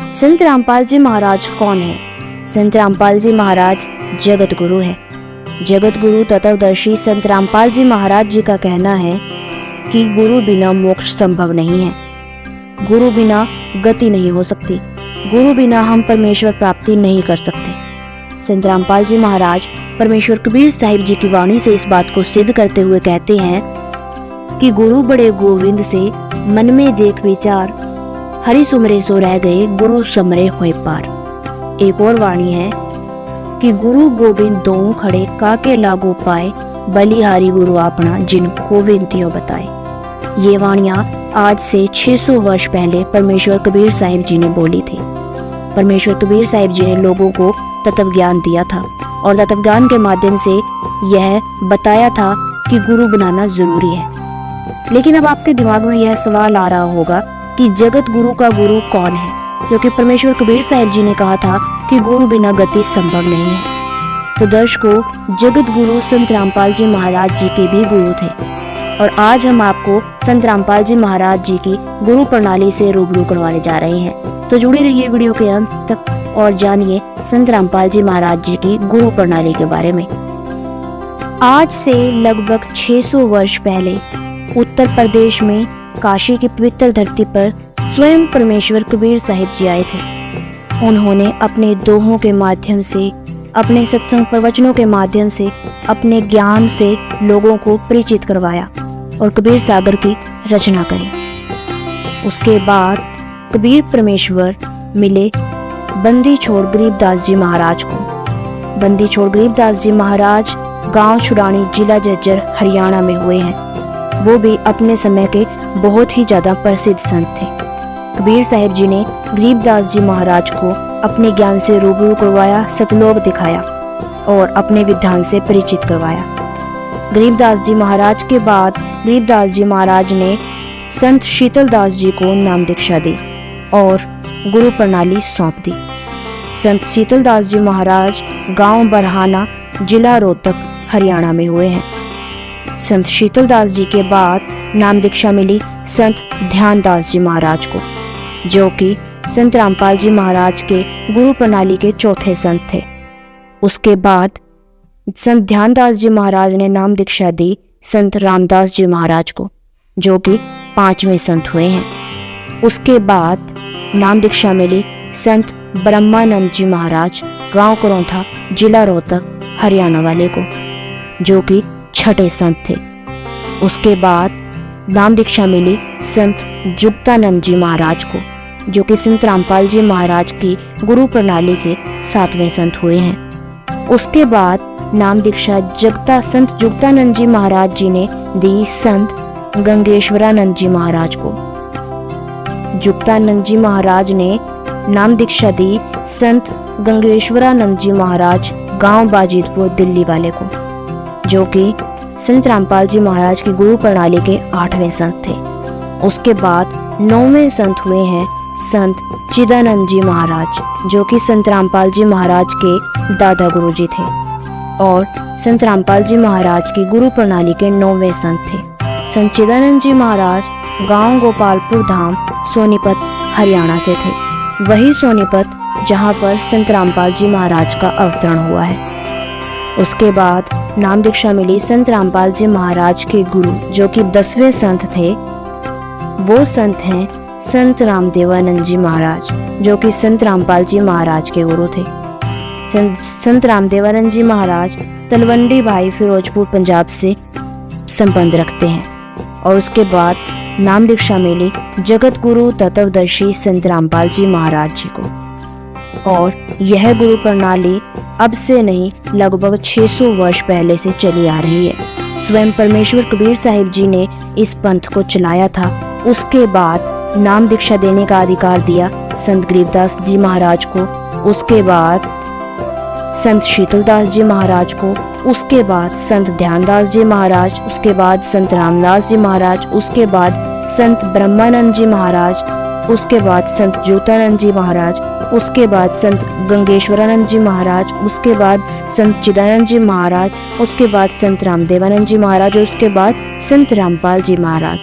संत रामपाल जी महाराज कौन है? संत रामपाल जी महाराज जगत गुरु है। जगत गुरु तत्वदर्शी संत रामपाल जी महाराज जी का कहना है कि गुरु बिना मोक्ष संभव नहीं है, गुरु बिना गति नहीं हो सकती, गुरु बिना हम परमेश्वर प्राप्ति नहीं कर सकते। संत रामपाल जी महाराज परमेश्वर कबीर साहिब जी की वाणी से इस बात को सिद्ध करते हुए कहते हैं कि गुरु बड़े गोविंद से मन में देख विचार, हरि सुमरे सो रह गए, गुरु समरे होए पार। एक और वाणी है कि गुरु गोविंद दों खड़े, काके लागू पाए, बलिहारी गुरु अपना जिनको विनतियों बताए। ये वाणियां आज से 600 वर्ष पहले परमेश्वर कबीर साहिब जी ने बोली थी। परमेश्वर कबीर साहिब जी ने लोगों को तत्व ज्ञान दिया था और तत्व ज्ञान के माध्यम से यह बताया था कि गुरु बनाना जरूरी है। लेकिन अब आपके दिमाग में यह सवाल आ रहा होगा कि जगत गुरु का गुरु कौन है, क्योंकि परमेश्वर कबीर साहिब जी ने कहा था कि गुरु बिना गति संभव नहीं है। तो दर्शकों, जगत गुरु संत रामपाल जी महाराज जी के भी गुरु थे और आज हम आपको संत रामपाल जी महाराज जी की गुरु प्रणाली से रूबरू करवाने जा रहे हैं। तो जुड़े रहिए वीडियो के अंत तक और जानिए संत रामपाल जी महाराज जी की गुरु प्रणाली के बारे में। आज से लगभग 600 वर्ष पहले उत्तर प्रदेश में काशी की पवित्र धरती पर स्वयं परमेश्वर कबीर साहिब जी आए थे। उन्होंने अपने दोहों के माध्यम से, अपने सत्संग प्रवचनों के माध्यम से, अपने ज्ञान से लोगों को परिचित करवाया और कबीर सागर की रचना करी। उसके बाद कबीर परमेश्वर मिले बंदी छोड़ गरीबदास जी महाराज को। बंदी छोड़ गरीबदास जी महाराज गांव छुड़ानी, जिला झज्जर, हरियाणा में हुए हैं। वो भी अपने समय के बहुत ही ज्यादा प्रसिद्ध संत थे। कबीर साहिब जी ने गरीबदास जी महाराज को अपने ज्ञान से रूबरू करवाया, सतलोक दिखाया और अपने विधान से परिचित करवाया। गरीबदास जी महाराज के बाद गरीबदास जी महाराज ने संत शीतलदास जी को नाम दीक्षा दी और गुरु प्रणाली सौंप दी। संत शीतलदास जी महाराज गांव बरहाना, जिला रोहतक, हरियाणा में हुए हैं। संत शीतलदास जी के बाद नाम दीक्षा मिली संत ध्यानदास जी महाराज को, जो कि संत रामपाल जी महाराज के गुरु प्रणाली के चौथे संत थे। उसके बाद संत ध्यानदास जी महाराज ने नाम दीक्षा दी संत रामदास जी महाराज को, जो कि 5वें संत हुए हैं। उसके बाद नाम दीक्षा मिली संत ब्रह्मानंद जी महाराज, गांव करौंथा, जिला रोहतक, हरियाणा वाले को, जो कि 6ठे संत थे। उसके बाद नाम दीक्षा मिली संत जुक्तानंद जी महाराज को, जो कि संत रामपाल जी महाराज की गुरु प्रणाली के 7वें संत हुए हैं। उसके बाद नाम दीक्षा संत जुक्तानंद जी महाराज जी ने दी संत गंगेश्वरानंद जी महाराज को। जुक्तानंद जी महाराज ने नाम दीक्षा दी संत गंगेश्वरानंद जी महाराज, गांव बाजिदपुर, दिल्ली वाले को, जो कि संत रामपाल जी महाराज की गुरु प्रणाली के 8वें संत थे। उसके बाद 9वें संत हुए हैं संत चिदानंद जी महाराज, जो कि संत रामपाल जी महाराज के दादा गुरु जी थे और संत रामपाल जी महाराज की गुरु प्रणाली के 9वें संत थे। संत चिदानंद जी महाराज गांव गोपालपुर धाम, सोनीपत, हरियाणा से थे। वही सोनीपत जहां पर संत रामपाल जी महाराज का अवतरण हुआ है। उसके बाद नाम दीक्षा मिली संत रामपाल जी महाराज के गुरु, जो कि 10वें संत थे। वो संत हैं संत रामदेवानंद जी महाराज, जो कि संत रामपाल जी महाराज के गुरु थे। संत रामदेवानंद जी महाराज तलवंडी भाई, फिरोजपुर, पंजाब से संबंध रखते हैं। और उसके बाद नाम दीक्षा मिली जगत गुरु तत्वदर्शी संत रामपाल जी महाराज जी को। और यह गुरु प्रणाली अब से नहीं, लगभग 600 वर्ष पहले से चली आ रही है। स्वयं परमेश्वर कबीर साहिब जी ने इस पंथ को चलाया था। उसके बाद नाम दीक्षा देने का अधिकार दिया संत गरीबदास जी महाराज को, उसके बाद संत शीतलदास जी महाराज को, उसके बाद संत ध्यानदास जी महाराज, उसके बाद संत रामदास जी महाराज, उसके बाद संत ब्रह्मानंद जी महाराज, उसके बाद संत ज्योतानंद जी महाराज, उसके बाद संत गंगेश्वरानंद जी महाराज, उसके बाद संत चिदानंद जी महाराज, उसके बाद संत रामदेवानंद जी महाराज और उसके बाद संत रामपाल जी महाराज,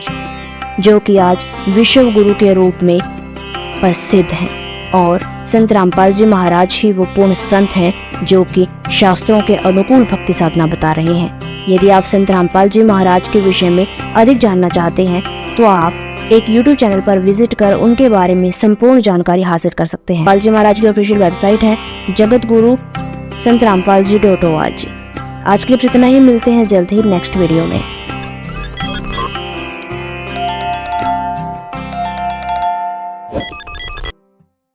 जो कि आज विश्व गुरु के रूप में प्रसिद्ध हैं और संत रामपाल जी महाराज ही वो पूर्ण संत हैं जो कि शास्त्रों के अनुकूल भक्ति साधना बता रहे हैं। यदि आप संत रामपाल जी महाराज के विषय में अधिक जानना चाहते हैं तो आप एक YouTube चैनल पर विजिट कर उनके बारे में संपूर्ण जानकारी हासिल कर सकते हैं। रामपाल जी महाराज की ऑफिशियल वेबसाइट है जगतगुरु संत रामपाल जी .org। आज के लिए इतना ही, मिलते हैं जल्द ही नेक्स्ट वीडियो में।